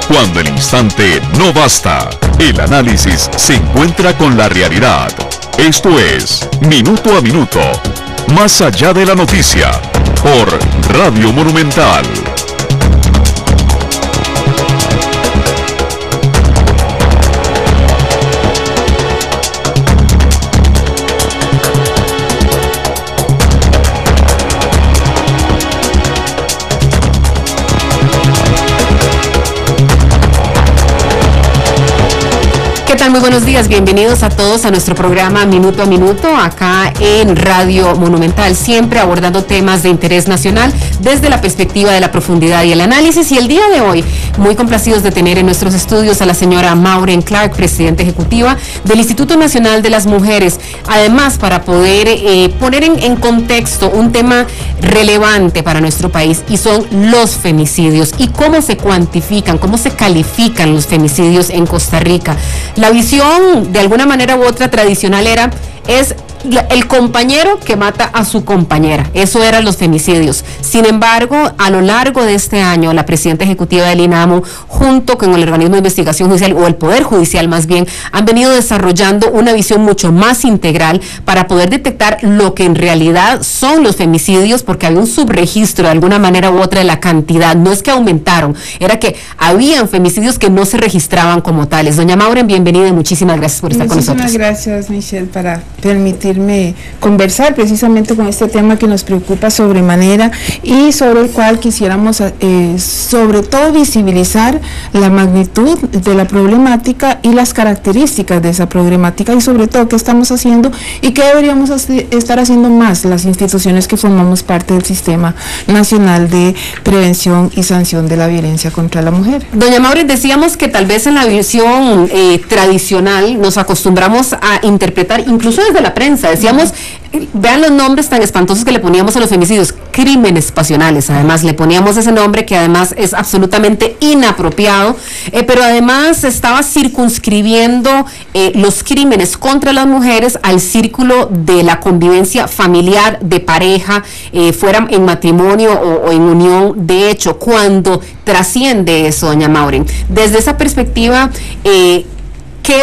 Cuando el instante no basta, el análisis se encuentra con la realidad. Esto es Minuto a Minuto, más allá de la noticia, por Radio Monumental. ¿Qué tal? Muy buenos días, bienvenidos a todos a nuestro programa Minuto a Minuto, acá en Radio Monumental, siempre abordando temas de interés nacional desde la perspectiva de la profundidad y el análisis. Y el día de hoy, muy complacidos de tener en nuestros estudios a la señora Maureen Clark, presidenta ejecutiva del Instituto Nacional de las Mujeres, además para poder poner en contexto un tema relevante para nuestro país, y son los femicidios y cómo se cuantifican, cómo se califican los femicidios en Costa Rica. La visión, de alguna manera u otra, tradicional es el compañero que mata a su compañera. Eso eran los femicidios. Sin embargo, a lo largo de este año, la presidenta ejecutiva del INAMU, junto con el organismo de investigación judicial, o el Poder Judicial más bien, han venido desarrollando una visión mucho más integral para poder detectar lo que en realidad son los femicidios, porque había un subregistro de alguna manera u otra de la cantidad. No es que aumentaron, era que habían femicidios que no se registraban como tales. Doña Maureen, bienvenida y muchísimas gracias por estar con nosotros. Muchísimas gracias, Michelle, para permitirme conversar precisamente con este tema que nos preocupa sobremanera y sobre el cual quisiéramos sobre todo visibilizar la magnitud de la problemática y las características de esa problemática, y sobre todo qué estamos haciendo y qué deberíamos estar haciendo más las instituciones que formamos parte del Sistema Nacional de Prevención y Sanción de la Violencia contra la Mujer. Doña Maureen, decíamos que tal vez en la visión tradicional nos acostumbramos a interpretar, incluso desde la prensa, decíamos, vean los nombres tan espantosos que le poníamos a los femicidios, crímenes pasionales. Además le poníamos ese nombre que además es absolutamente inapropiado, pero además estaba circunscribiendo los crímenes contra las mujeres al círculo de la convivencia familiar, de pareja, fuera en matrimonio o en unión de hecho. Cuando trasciende eso, doña Maureen, desde esa perspectiva, ¿qué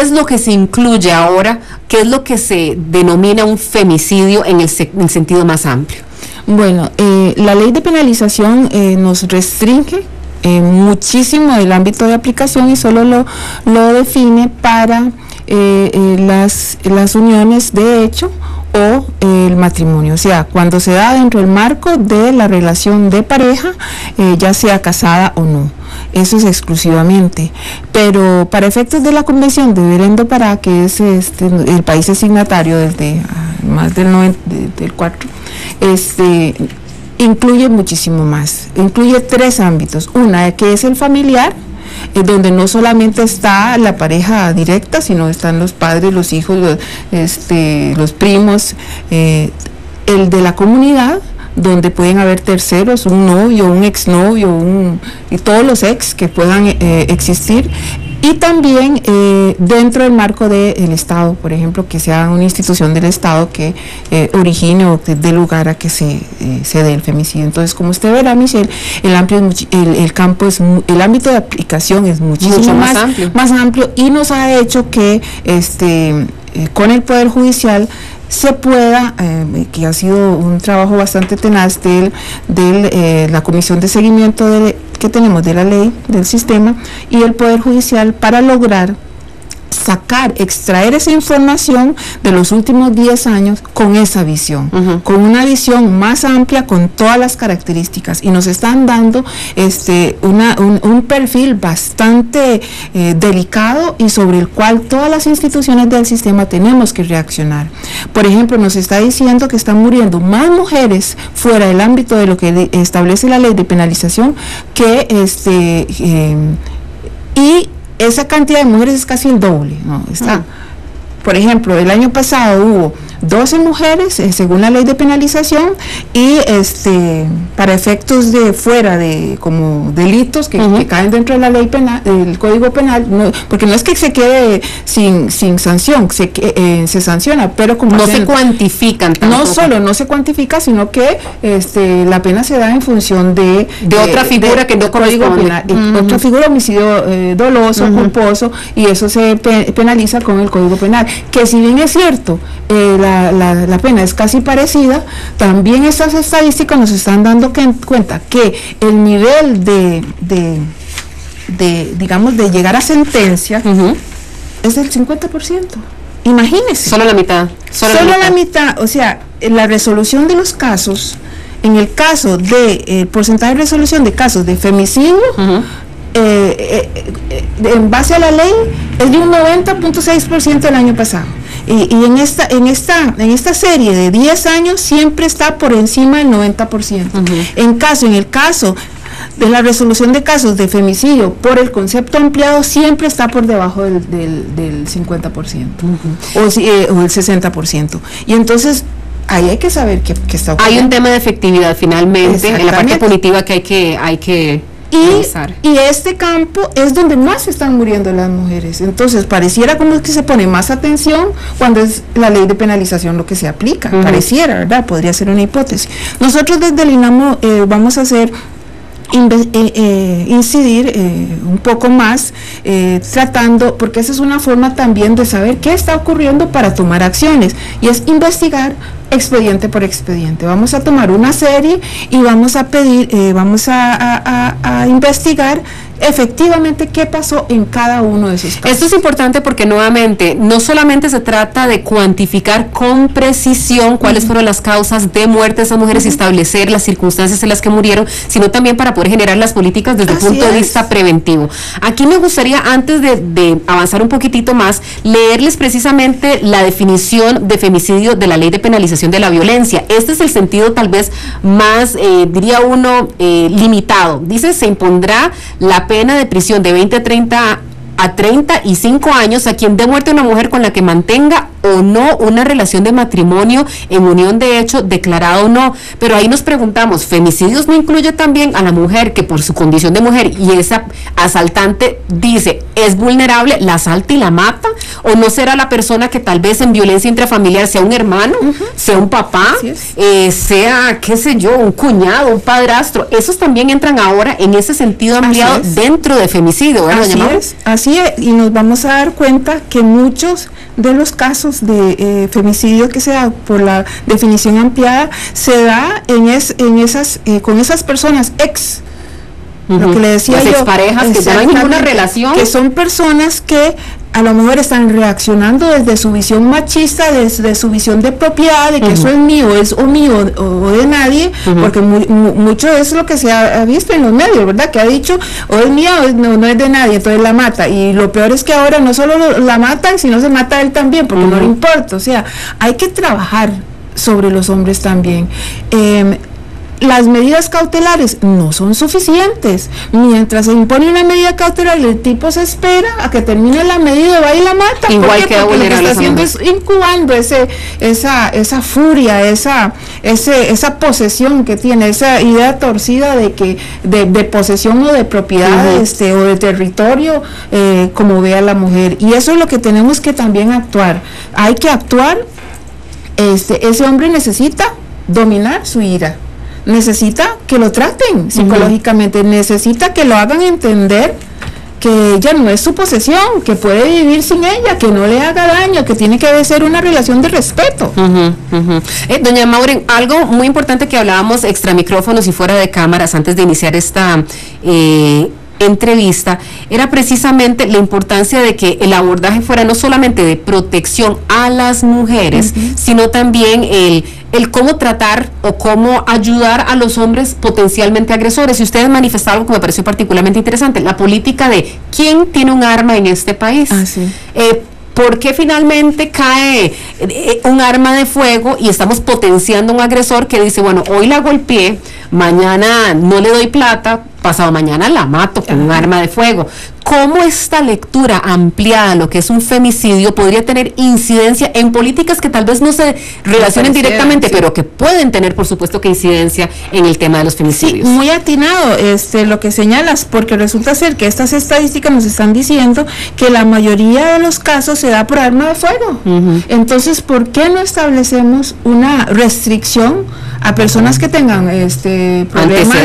es lo que se incluye ahora? ¿Qué es lo que se denomina un femicidio en el sentido más amplio? Bueno, la ley de penalización nos restringe muchísimo el ámbito de aplicación y solo lo define para las uniones de hecho o el matrimonio, o sea, cuando se da dentro del marco de la relación de pareja, ya sea casada o no. Eso es exclusivamente, pero para efectos de la Convención de Belén do Pará, que es el país signatario desde más del 4, incluye muchísimo más, incluye 3 ámbitos. Una que es el familiar, donde no solamente está la pareja directa, sino están los padres, los hijos, los primos, el de la comunidad, donde pueden haber terceros, un novio, un exnovio, y todos los ex que puedan existir, y también dentro del marco del Estado, por ejemplo, que sea una institución del Estado que origine o que dé lugar a que se dé el femicidio. Entonces, como usted verá, Michelle, el ámbito de aplicación es muchísimo más amplio, y nos ha hecho que con el Poder Judicial se pueda, que ha sido un trabajo bastante tenaz de la Comisión de Seguimiento que tenemos de la ley, del sistema, y el Poder Judicial, para lograr extraer esa información de los últimos 10 años con esa visión, con una visión más amplia, con todas las características, y nos están dando un perfil bastante delicado, y sobre el cual todas las instituciones del sistema tenemos que reaccionar. Por ejemplo, nos está diciendo que están muriendo más mujeres fuera del ámbito de lo que establece la ley de penalización y esa cantidad de mujeres es casi el doble, ¿no? por ejemplo, el año pasado hubo 12 mujeres, según la ley de penalización, y para efectos de fuera de como delitos que caen dentro de la ley penal, del Código Penal, porque no es que se quede sin sanción, se sanciona, pero como no se cuantifican tampoco. No solo no se cuantifica, sino que la pena se da en función de otra figura que no corresponde. Otra figura, homicidio doloso, culposo, y eso se penaliza con el Código Penal, que si bien es cierto, la pena es casi parecida, también estas estadísticas nos están dando cuenta que el nivel digamos, de llegar a sentencia es del 50%. Imagínese. Solo la mitad. Solo la mitad. O sea, la resolución de los casos, en el caso de porcentaje de resolución de casos de femicidio, en base a la ley, es de un 90.6% el año pasado. Y en esta serie de 10 años siempre está por encima del 90%. En el caso de la resolución de casos de femicidio por el concepto ampliado, siempre está por debajo del 50% o el 60%. Y entonces ahí hay que saber qué está ocurriendo. Hay un tema de efectividad finalmente en la parte punitiva que hay que y este campo es donde más están muriendo las mujeres. Entonces pareciera como que se pone más atención cuando es la ley de penalización lo que se aplica. Pareciera, ¿verdad? Podría ser una hipótesis. Nosotros desde el INAMO vamos a incidir un poco más tratando, porque esa es una forma también de saber qué está ocurriendo para tomar acciones, y es investigar expediente por expediente. Vamos a tomar una serie y vamos a pedir, vamos a investigar efectivamente qué pasó en cada uno de esos casos. Esto es importante porque nuevamente no solamente se trata de cuantificar con precisión cuáles fueron las causas de muerte de esas mujeres y establecer las circunstancias en las que murieron, sino también para poder generar las políticas desde el punto de vista preventivo. Aquí me gustaría, antes de avanzar un poquitito más, leerles precisamente la definición de femicidio de la Ley de Penalización de la Violencia. Este es el sentido tal vez más, diría uno, limitado. Dice, se impondrá la pena de prisión de 20 a 35 años a quien dé muerte a una mujer con la que mantenga o no una relación de matrimonio en unión de hecho, declarado o no. Pero ahí nos preguntamos, ¿femicidios no incluye también a la mujer que por su condición de mujer y esa asaltante dice es vulnerable, la asalta y la mata? ¿O no será la persona que tal vez en violencia intrafamiliar sea un hermano, sea un papá, sea, qué sé yo, un cuñado, un padrastro? Esos también entran ahora en ese sentido ampliado dentro de femicidio, ¿verdad? Así es, y nos vamos a dar cuenta que muchos de los casos de femicidio que se da por la definición ampliada se da con esas personas lo que le decía las yo, exparejas que ya no hay ninguna relación, que son personas que a lo mejor están reaccionando desde su visión machista, desde su visión de propiedad, de que eso es mío, es o mío o de nadie, porque mucho es lo que se ha visto en los medios, ¿verdad? Que ha dicho, o es mío o no es de nadie, entonces la mata. Y lo peor es que ahora no solo la matan, sino se mata a él también, porque no le importa. O sea, hay que trabajar sobre los hombres también. Las medidas cautelares no son suficientes. Mientras se impone una medida cautelar, el tipo se espera a que termine la medida, va y la mata. Igual que lo que está haciendo es incubando esa furia, esa posesión que tiene, esa idea torcida de posesión o de propiedad o de territorio, como ve a la mujer. Y eso es lo que tenemos que también actuar. Hay que actuar. Ese hombre necesita dominar su ira. Necesita que lo traten psicológicamente, necesita que lo hagan entender que ella no es su posesión, que puede vivir sin ella, que no le haga daño, que tiene que ser una relación de respeto. Doña Mauren, algo muy importante que hablábamos extra micrófonos y fuera de cámaras antes de iniciar esta entrevista, era precisamente la importancia de que el abordaje fuera no solamente de protección a las mujeres, sino también el cómo tratar o cómo ayudar a los hombres potencialmente agresores. Y ustedes manifestaron algo que me pareció particularmente interesante, la política de quién tiene un arma en este país. ¿Por qué finalmente cae un arma de fuego y estamos potenciando a un agresor que dice, bueno, hoy la golpeé, mañana no le doy plata, pasado mañana la mato con un arma de fuego. ¿Cómo esta lectura ampliada, lo que es un femicidio, podría tener incidencia en políticas que tal vez no se relacionen directamente, pero que pueden tener, por supuesto, que incidencia en el tema de los femicidios? Sí, muy atinado lo que señalas, porque resulta ser que estas estadísticas nos están diciendo que la mayoría de los casos se da por arma de fuego. Entonces, ¿por qué no establecemos una restricción a personas que tengan problemas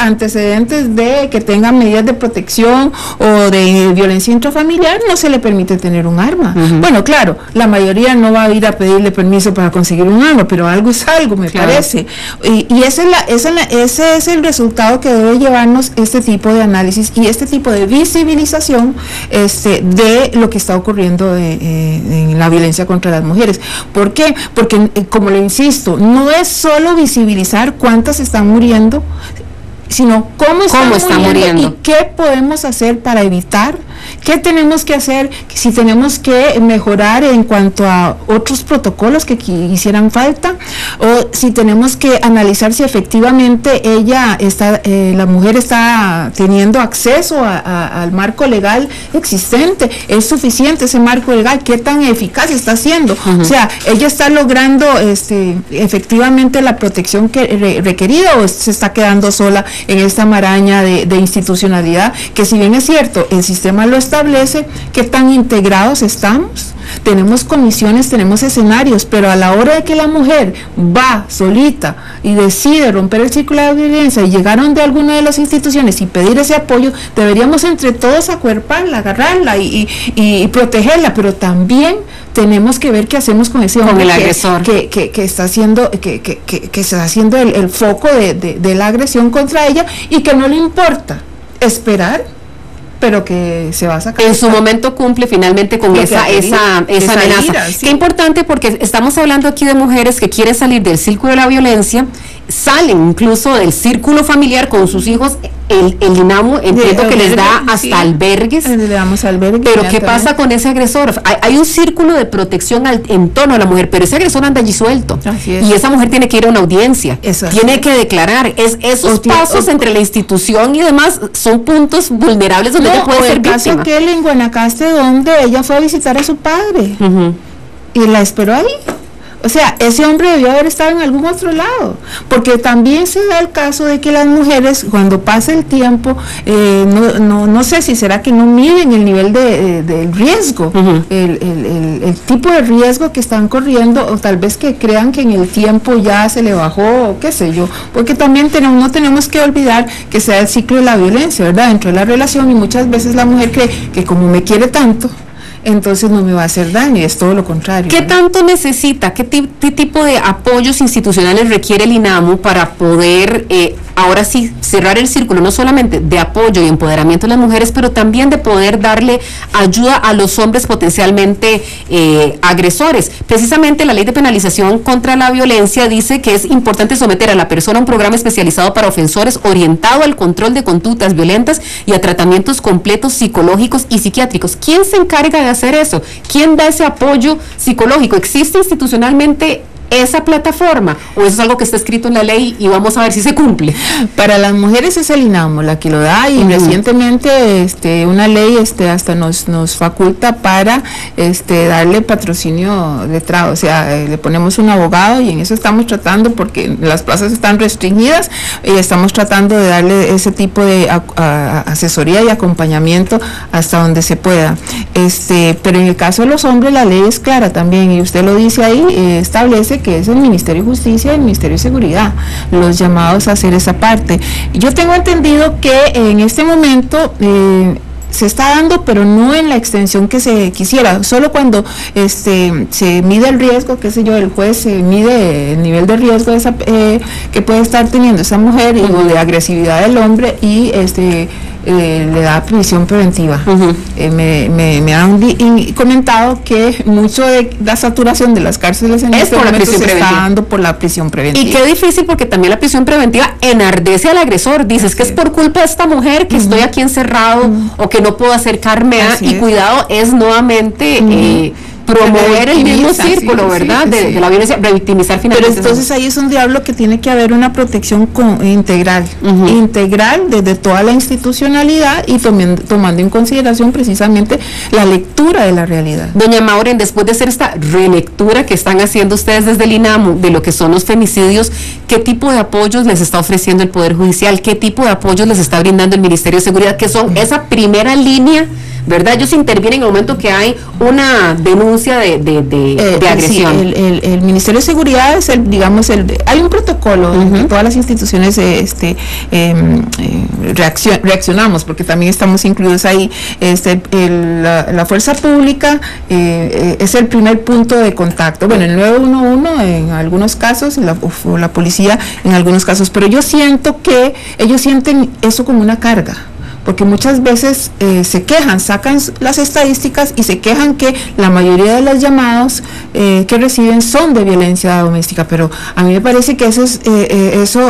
antecedentes de que tengan medidas de protección o de violencia intrafamiliar? No se le permite tener un arma. Bueno, claro, la mayoría no va a ir a pedirle permiso para conseguir un arma, pero algo es algo, me parece. Y ese es el resultado que debe llevarnos este tipo de análisis y este tipo de visibilización de lo que está ocurriendo en la violencia contra las mujeres. ¿Por qué? Porque, como le insisto, no es solo visibilizar cuántas están muriendo, sino cómo están muriendo y qué podemos hacer para evitar, qué tenemos que hacer, si tenemos que mejorar en cuanto a otros protocolos que hicieran falta, o si tenemos que analizar si efectivamente la mujer está teniendo acceso al marco legal existente, es suficiente ese marco legal, qué tan eficaz está siendo, o sea, ella está logrando efectivamente la protección requerida, o se está quedando sola en esta maraña de institucionalidad, que si bien es cierto, el sistema lo establece, qué tan integrados estamos. Tenemos comisiones, tenemos escenarios, pero a la hora de que la mujer va solita y decide romper el círculo de violencia y llegar a alguna de las instituciones y pedir ese apoyo, deberíamos entre todos acuerparla, agarrarla y protegerla, pero también tenemos que ver qué hacemos con ese hombre, con el agresor que está haciendo el foco de la agresión contra ella, y que no le importa esperar, pero que se va a sacar. En su momento cumple finalmente con esa amenaza. Sí. Qué importante, porque estamos hablando aquí de mujeres que quieren salir del círculo de la violencia, salen incluso del círculo familiar con sus hijos. El INAMU entiendo que les da hasta albergues. Le damos albergues. Pero ¿qué pasa con ese agresor? Hay un círculo de protección en torno a la mujer, pero ese agresor anda allí suelto. Y esa mujer tiene que ir a una audiencia, tiene que declarar. Esos pasos entre la institución y demás son puntos vulnerables donde ella puede ser víctima. El caso aquel en Guanacaste, donde ella fue a visitar a su padre y la esperó ahí. O sea, ese hombre debió haber estado en algún otro lado, porque también se da el caso de que las mujeres, cuando pasa el tiempo, no sé si será que no miden el nivel de riesgo, el tipo de riesgo que están corriendo, o tal vez que crean que en el tiempo ya se le bajó, o qué sé yo, porque también no tenemos que olvidar que sea el ciclo de la violencia, ¿verdad?, dentro de la relación, y muchas veces la mujer cree que como me quiere tanto, entonces no me va a hacer daño, y es todo lo contrario. ¿Qué tanto necesita, qué tipo de apoyos institucionales requiere el INAMU para poder, ahora sí, cerrar el círculo, no solamente de apoyo y empoderamiento de las mujeres, pero también de poder darle ayuda a los hombres potencialmente agresores? Precisamente la Ley de Penalización contra la Violencia dice que es importante someter a la persona a un programa especializado para ofensores orientado al control de conductas violentas y a tratamientos completos psicológicos y psiquiátricos. ¿Quién se encarga de hacer eso? ¿Quién da ese apoyo psicológico? ¿Existe institucionalmente esa plataforma, o eso es algo que está escrito en la ley y vamos a ver si se cumple? Para las mujeres es el INAMU la que lo da, y recientemente una ley hasta nos faculta para darle patrocinio letrado, o sea, le ponemos un abogado, y en eso estamos tratando, porque las plazas están restringidas, y estamos tratando de darle ese tipo de asesoría y acompañamiento hasta donde se pueda. Pero en el caso de los hombres la ley es clara también, y usted lo dice ahí, establece que es el Ministerio de Justicia y el Ministerio de Seguridad los llamados a hacer esa parte. Yo tengo entendido que en este momento se está dando, pero no en la extensión que se quisiera, solo cuando se mide el riesgo, qué sé yo, el juez mide el nivel de riesgo que puede estar teniendo esa mujer, o de agresividad del hombre, y le da prisión preventiva. Me han comentado que mucho de la saturación de las cárceles en este momento se está dando por la prisión preventiva. Y qué difícil, porque también la prisión preventiva enardece al agresor. Dices que es por culpa de esta mujer que estoy aquí encerrado, o que no puedo acercarme y cuidado, es nuevamente promover el mismo círculo, ¿verdad? De la violencia, revictimizar finalmente. Pero entonces ahí es donde hablo que tiene que haber una protección integral, integral desde toda la institucionalidad y tomando en consideración precisamente la lectura de la realidad. Doña Mauren, después de hacer esta relectura que están haciendo ustedes desde el INAMU de lo que son los femicidios, ¿qué tipo de apoyos les está ofreciendo el Poder Judicial? ¿Qué tipo de apoyos les está brindando el Ministerio de Seguridad, que son esa primera línea, ¿verdad? Ellos intervienen en el momento que hay una denuncia de agresión. Sí, el Ministerio de Seguridad es hay un protocolo en que todas las instituciones reaccionamos, porque también estamos incluidos ahí. La fuerza pública es el primer punto de contacto. Bueno, el 911 en algunos casos, o la policía en algunos casos, pero yo siento que ellos sienten eso como una carga, porque muchas veces se quejan, sacan las estadísticas y se quejan que la mayoría de los llamados que reciben son de violencia doméstica, pero a mí me parece que eso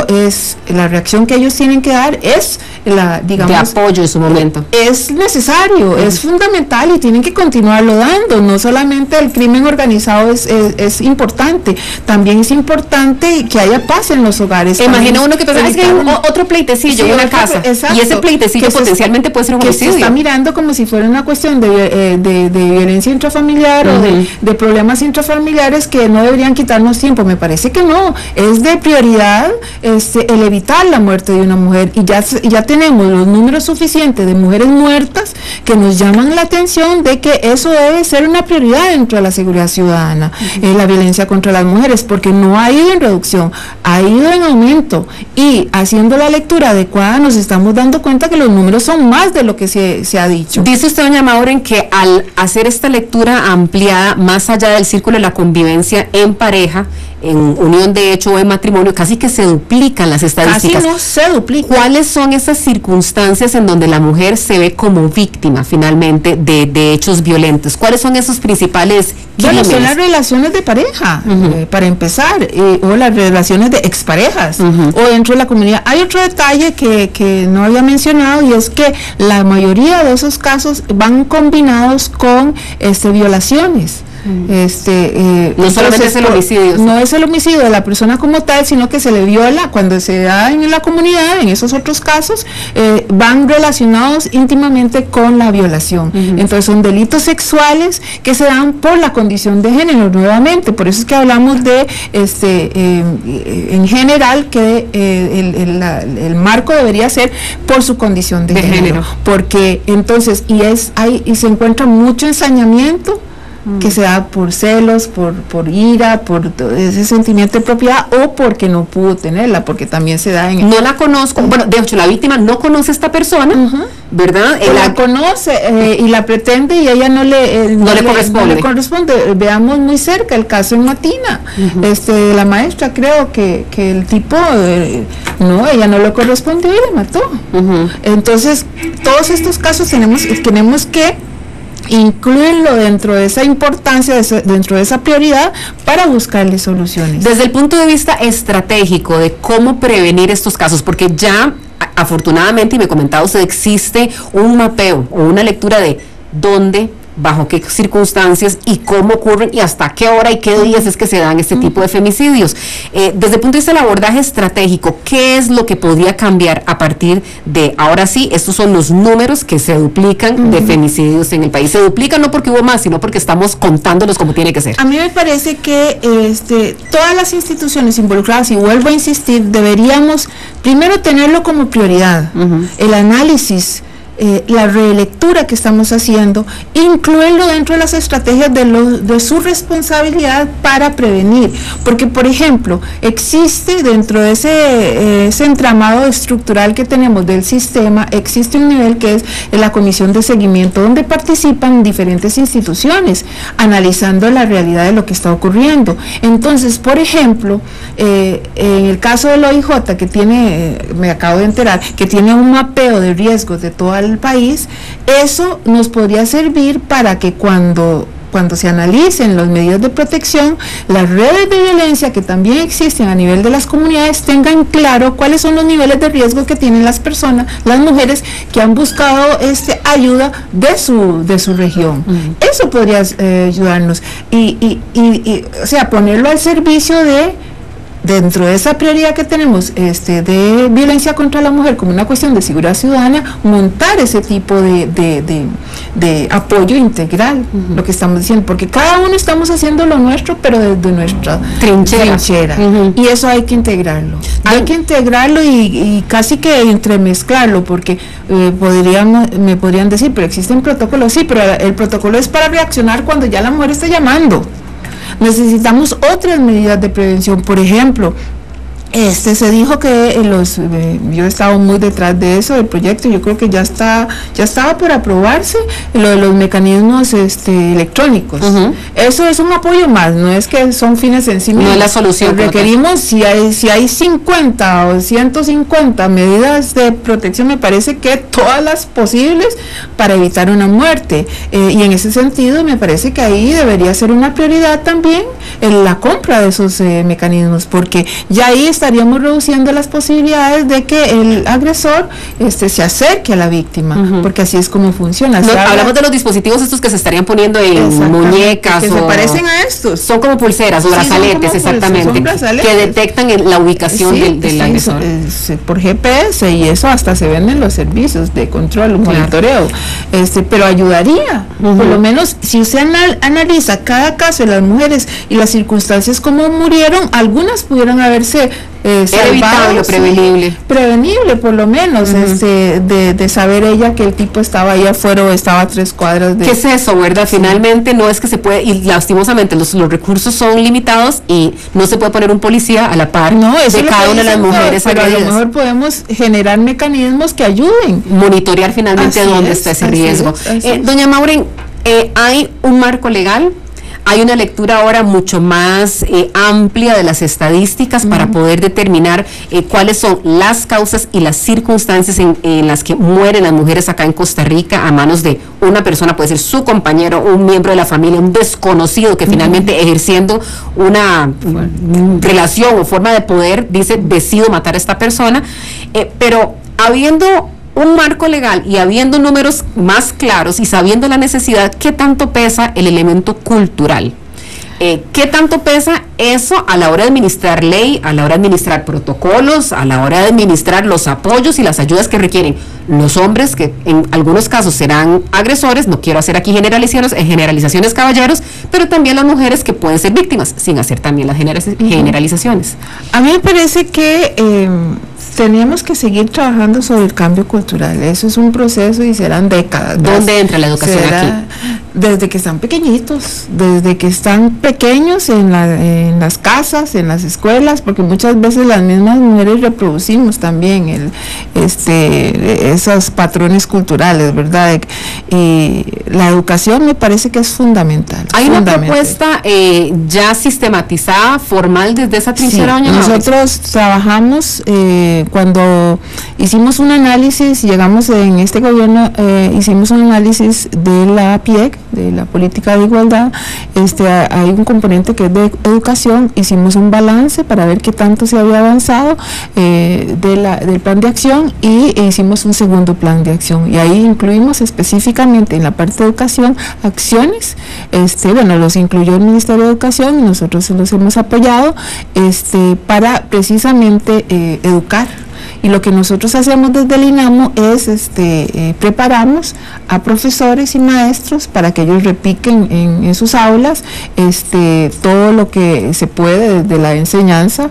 es la reacción que ellos tienen que dar, es de apoyo en su momento. Es necesario, es fundamental y tienen que continuarlo dando. No solamente el crimen organizado es importante, también es importante que haya paz en los hogares. Imagina uno que piensa, es que hay otro pleitecillo en una casa, exacto, y ese pleitecillo potencialmente puede ser un homicidio. Que se está mirando como si fuera una cuestión de violencia intrafamiliar o de problemas intrafamiliares que no deberían quitarnos tiempo. Me parece que no, es de prioridad el evitar la muerte de una mujer, y ya tenemos los números suficientes de mujeres muertas que nos llaman la atención de que eso debe ser una prioridad dentro de la seguridad ciudadana, la violencia contra las mujeres, porque no ha ido en reducción, ha ido en aumento, y haciendo la lectura adecuada nos estamos dando cuenta que los números son más de lo que se ha dicho. Dice usted, doña Mauren, que al hacer esta lectura ampliada, más allá del círculo de la convivencia en pareja, en unión de hecho o en matrimonio, casi que se duplican las estadísticas. Casi no se duplican. ¿Cuáles son esas circunstancias en donde la mujer se ve como víctima finalmente de hechos violentos? ¿Cuáles son esos principales crímenes? Bueno, son las relaciones de pareja, para empezar, o las relaciones de exparejas, o dentro de la comunidad. Hay otro detalle que no había mencionado, y es que la mayoría de esos casos van combinados con violaciones. No solamente es el homicidio. No es el homicidio de la persona como tal, sino que se le viola cuando se da en la comunidad. En esos otros casos van relacionados íntimamente con la violación. Entonces son delitos sexuales que se dan por la condición de género, nuevamente. Por eso es que hablamos de en general que el marco debería ser por su condición de género, porque entonces y se encuentra mucho ensañamiento que se da por celos, por ira, por ese sentimiento de propiedad, o porque no pudo tenerla, porque también se da en... No la conozco, bueno, de hecho la víctima no conoce a esta persona, ¿verdad? La conoce y la pretende, y ella no le corresponde. Veamos muy cerca el caso en Matina, de la maestra, creo que el tipo, ella no le correspondió y le mató. Entonces, todos estos casos tenemos que incluirlo dentro de esa importancia, dentro de esa prioridad, para buscarle soluciones. Desde el punto de vista estratégico de cómo prevenir estos casos, porque ya afortunadamente, y me comentaba usted, existe un mapeo o una lectura de dónde, bajo qué circunstancias y cómo ocurren y hasta qué hora y qué días es que se dan este tipo de femicidios. Desde el punto de vista del abordaje estratégico, ¿qué es lo que podría cambiar a partir de, ahora sí, estos son los números que se duplican de femicidios en el país? Se duplican no porque hubo más, sino porque estamos contándolos como tiene que ser. A mí me parece que todas las instituciones involucradas, y vuelvo a insistir, deberíamos primero tenerlo como prioridad, el análisis, la relectura que estamos haciendo, incluirlo dentro de las estrategias de su responsabilidad para prevenir, porque por ejemplo existe dentro de ese entramado estructural que tenemos del sistema, existe un nivel que es la comisión de seguimiento, donde participan diferentes instituciones analizando la realidad de lo que está ocurriendo. Entonces, por ejemplo, en el caso del OIJ, que tiene, me acabo de enterar, que tiene un mapeo de riesgos de toda el país, eso nos podría servir para que cuando cuando se analicen las medidas de protección, las redes de violencia que también existen a nivel de las comunidades tengan claro cuáles son los niveles de riesgo que tienen las personas, las mujeres que han buscado ayuda de su región. Eso podría ayudarnos o sea, ponerlo al servicio dentro de esa prioridad que tenemos de violencia contra la mujer como una cuestión de seguridad ciudadana, montar ese tipo de apoyo integral, lo que estamos diciendo, porque cada uno estamos haciendo lo nuestro, pero desde nuestra trinchera. Y eso hay que integrarlo. Hay que integrarlo y casi que entremezclarlo, porque me podrían decir, pero existen protocolos, sí, pero el protocolo es para reaccionar cuando ya la mujer está llamando. Necesitamos otras medidas de prevención. Por ejemplo, se dijo que yo he estado muy detrás de eso, del proyecto. Yo creo que ya estaba por aprobarse lo de los mecanismos electrónicos. Eso es un apoyo más, no es que son fines en sí mismos. No es la solución. Requerimos, si hay 50 o 150 medidas de protección, me parece que todas las posibles para evitar una muerte. Y en ese sentido, me parece que ahí debería ser una prioridad también en la compra de esos mecanismos, porque ya ahí estaríamos reduciendo las posibilidades de que el agresor se acerque a la víctima, porque así es como funciona. Hablamos de los dispositivos estos que se estarían poniendo en muñecas, que se parecen a estos. Son como pulseras o brazaletes, exactamente, que detectan la ubicación del agresor. Por GPS, y eso hasta se venden los servicios de control, monitoreo, pero ayudaría, por lo menos si usted analiza cada caso de las mujeres y las circunstancias como murieron, algunas pudieron haberse evitable, prevenible por lo menos, de saber ella que el tipo estaba ahí afuera o estaba a 3 cuadras de... ¿Qué es eso, verdad? Sí. Finalmente no es que se puede, y lastimosamente los recursos son limitados y no se puede poner un policía a la par de cada una de las mujeres agredidas. Pero a lo mejor podemos generar mecanismos que ayuden. Monitorear finalmente dónde está ese riesgo. Doña Maureen, ¿hay un marco legal? Hay una lectura ahora mucho más amplia de las estadísticas para poder determinar cuáles son las causas y las circunstancias en las que mueren las mujeres acá en Costa Rica a manos de una persona, puede ser su compañero, un miembro de la familia, un desconocido que finalmente ejerciendo una relación o forma de poder dice, decido matar a esta persona, pero habiendo un marco legal y habiendo números más claros y sabiendo la necesidad, ¿qué tanto pesa el elemento cultural? ¿Qué tanto pesa eso a la hora de administrar ley, a la hora de administrar protocolos, a la hora de administrar los apoyos y las ayudas que requieren los hombres, que en algunos casos serán agresores? No quiero hacer aquí generalizaciones, caballeros, pero también las mujeres que pueden ser víctimas, sin hacer también las generalizaciones. A mí me parece que teníamos que seguir trabajando sobre el cambio cultural. Eso es un proceso y serán décadas. ¿Dónde entra la educación aquí? Desde que están pequeñitos, desde que están pequeños en las casas, en las escuelas, porque muchas veces las mismas mujeres reproducimos también esos patrones culturales, ¿verdad? Y la educación me parece que es fundamental. ¿Hay una propuesta ya sistematizada, formal desde esa trinchera, doña Maureen? Nosotros trabajamos cuando hicimos un análisis, llegamos en este gobierno, hicimos un análisis de la PIEC, de la política de igualdad. Hay un componente que es de educación. Hicimos un balance para ver qué tanto se había avanzado del plan de acción, y hicimos un segundo plan de acción, y ahí incluimos específicamente en la parte de educación acciones, los incluyó el Ministerio de Educación y nosotros los hemos apoyado para precisamente educar. Y lo que nosotros hacemos desde el INAMO es preparamos a profesores y maestros para que ellos repiquen en sus aulas todo lo que se puede desde la enseñanza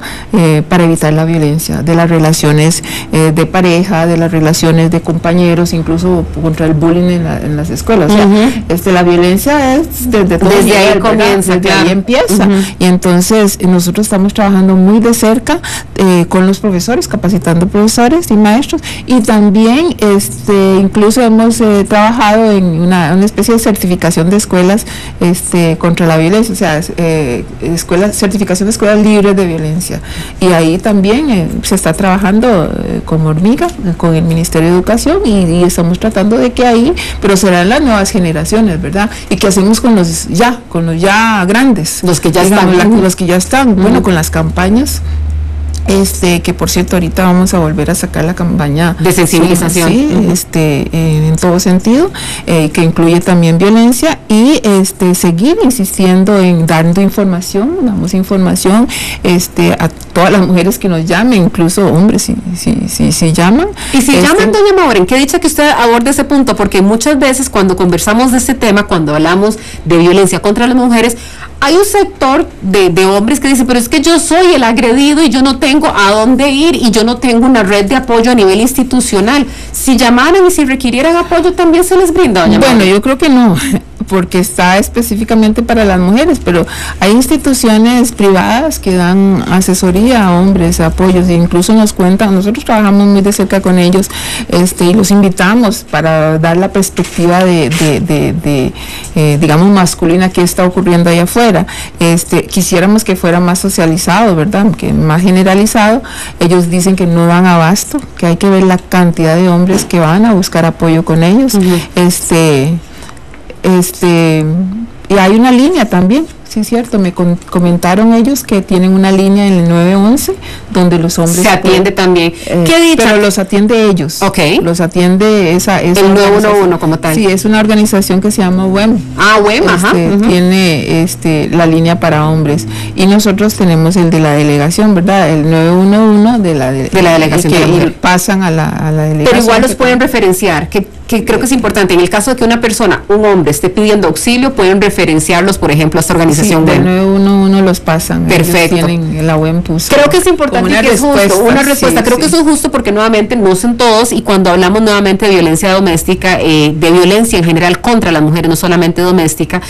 para evitar la violencia de las relaciones de pareja, de las relaciones de compañeros, incluso contra el bullying en las escuelas. O sea, la violencia es desde ahí comienza, desde ahí empieza. Y entonces nosotros estamos trabajando muy de cerca con los profesores, capacitando profesores y maestros, y también incluso hemos trabajado en una especie de certificación de escuelas contra la violencia, o sea, certificación de escuelas libres de violencia, y ahí también se está trabajando como hormiga con el Ministerio de Educación, y estamos tratando de que ahí, pero serán las nuevas generaciones, ¿verdad? Y qué hacemos con los ya grandes, los que ya están, los que ya están, bueno, con las campañas. Que por cierto ahorita vamos a volver a sacar la campaña de sensibilización, en todo sentido, que incluye también violencia, y seguir insistiendo en dando información, damos información a todas las mujeres que nos llamen, incluso hombres si llaman. Y si llaman, doña Maureen, qué dicha que usted aborde ese punto, porque muchas veces cuando conversamos de este tema, cuando hablamos de violencia contra las mujeres, hay un sector de hombres que dice, pero es que yo soy el agredido y yo no tengo a dónde ir y yo no tengo una red de apoyo a nivel institucional. Si llamaran y si requirieran apoyo, ¿también se les brinda, doña Maureen? Bueno, yo creo que no, porque está específicamente para las mujeres, pero hay instituciones privadas que dan asesoría a hombres, apoyos, e incluso nos cuentan, nosotros trabajamos muy de cerca con ellos, y los invitamos para dar la perspectiva digamos, masculina que está ocurriendo allá afuera. Quisiéramos que fuera más socializado, ¿verdad?, que más generalizado. Ellos dicen que no dan abasto, que hay que ver la cantidad de hombres que van a buscar apoyo con ellos. Y hay una línea también, sí es cierto, me comentaron ellos que tienen una línea en el 911 donde los hombres se atiende también. ¿Qué dicho? Pero los atiende ellos. Okay. Los atiende esa el 911 como tal. Sí, es una organización que se llama WEM. WEM, ajá. Tiene la línea para hombres, y nosotros tenemos el de la delegación, ¿verdad? El 911 de la delegación que pasan a la delegación. Pero igual los pueden referenciar, que creo que es importante. En el caso de que una persona, un hombre, esté pidiendo auxilio, pueden referenciarlos, por ejemplo, a esta organización. Sí, del 911 los pasan. Perfecto. Ellos tienen la WEM puso. Creo que es importante que es justo, una respuesta. Creo que eso es justo porque nuevamente no son todos, y cuando hablamos nuevamente de violencia doméstica, de violencia en general contra las mujeres, no solamente doméstica,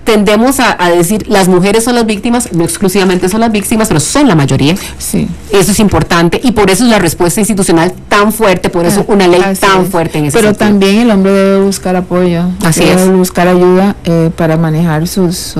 tendemos a decir las mujeres son las víctimas, no exclusivamente son las víctimas, pero son la mayoría. Sí. Eso es importante, y por eso es la respuesta institucional tan fuerte, por eso una ley tan fuerte en ese Pero sentido. También el hombre debe buscar apoyo, debe buscar ayuda para manejar sus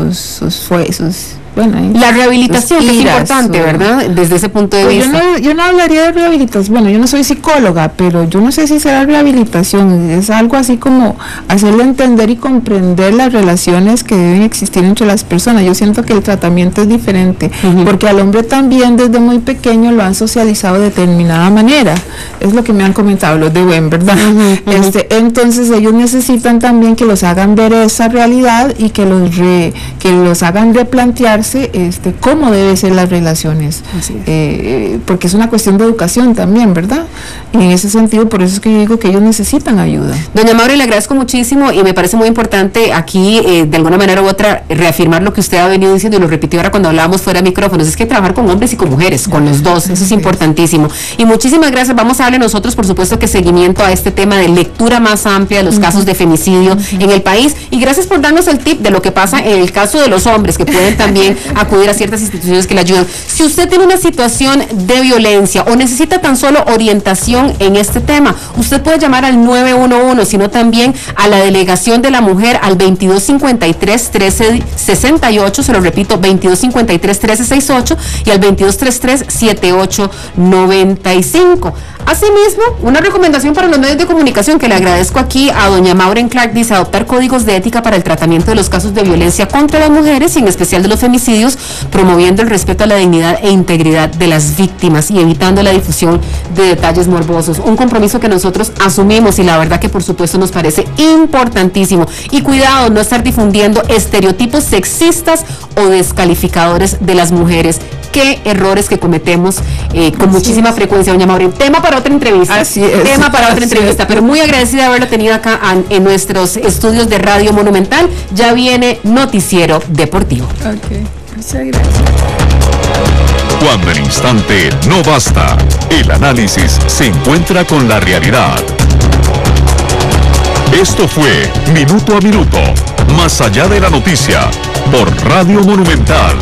la rehabilitación, que es importante, ¿verdad? Desde ese punto de vista. Yo no hablaría de rehabilitación. Bueno, yo no soy psicóloga, pero yo no sé si será rehabilitación. Es algo así como hacerle entender y comprender las relaciones que deben existir entre las personas. Yo siento que el tratamiento es diferente, porque al hombre también desde muy pequeño lo han socializado de determinada manera. Es lo que me han comentado los de WEM, ¿verdad? Entonces ellos necesitan también que los hagan ver esa realidad y que los hagan replantearse cómo deben ser las relaciones, porque es una cuestión de educación también, ¿verdad? Y en ese sentido, por eso es que yo digo que ellos necesitan ayuda. Doña Maureen, le agradezco muchísimo, y me parece muy importante aquí, de alguna manera u otra, reafirmar lo que usted ha venido diciendo, y lo repitió ahora cuando hablábamos fuera de micrófonos, es que trabajar con hombres y con mujeres, con los dos, eso es importantísimo. Y muchísimas gracias. Vamos a darle nosotros, por supuesto, que seguimiento a este tema de lectura más amplia de los casos de femicidio en el país, y gracias por darnos el tip de lo que pasa en el caso de los hombres, que pueden también acudir a ciertas instituciones que le ayudan. Si usted tiene una situación de violencia o necesita tan solo orientación en este tema, usted puede llamar al 911, sino también a la Delegación de la Mujer al 2253-1368, se lo repito, 2253-1368 y al 2233-7895. Asimismo, una recomendación para los medios de comunicación que le agradezco aquí a doña Maureen Clark, dice: adoptar códigos de ética para el tratamiento de los casos de violencia contra las mujeres y en especial de los femicidios, promoviendo el respeto a la dignidad e integridad de las víctimas y evitando la difusión de detalles morbosos. Un compromiso que nosotros asumimos y la verdad que por supuesto nos parece importantísimo. Y cuidado, no estar difundiendo estereotipos sexistas o descalificadores de las mujeres. Qué errores que cometemos con muchísima frecuencia, doña Maureen. Tema para otra entrevista. Así es. Tema para otra entrevista, pero muy agradecida de haberlo tenido acá en nuestros estudios de Radio Monumental. Ya viene Noticiero Deportivo. Ok, muchas gracias. Cuando el instante no basta, el análisis se encuentra con la realidad. Esto fue Minuto a Minuto, más allá de la noticia, por Radio Monumental.